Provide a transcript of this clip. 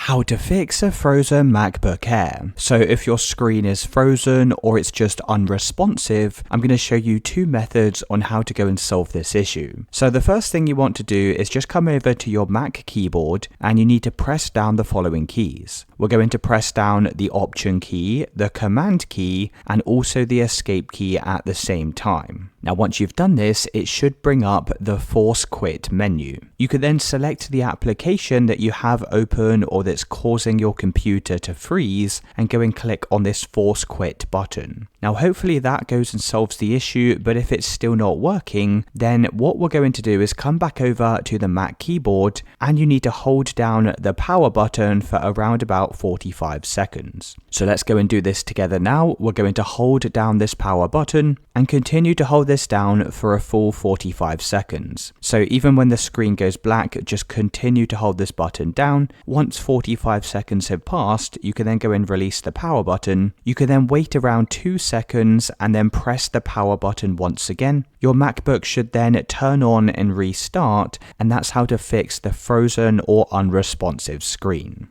How to fix a frozen MacBook Air. So if your screen is frozen or it's just unresponsive, I'm going to show you two methods on how to go and solve this issue. So the first thing you want to do is just come over to your Mac keyboard and you need to press down the following keys. We're going to press down the Option key, the Command key, and also the Escape key at the same time. Now once you've done this, it should bring up the Force Quit menu. You can then select the application that you have open or that's causing your computer to freeze and go and click on this Force Quit button. Now hopefully that goes and solves the issue, but if it's still not working, then what we're going to do is come back over to the Mac keyboard and you need to hold down the power button for around about 45 seconds. So let's go and do this together now. We're going to hold down this power button and continue to hold this down for a full 45 seconds. So even when the screen goes black, just continue to hold this button down. Once 45 seconds have passed, you can then go and release the power button. You can then wait around 2 seconds and then press the power button once again. Your MacBook should then turn on and restart, and that's how to fix the frozen or unresponsive screen.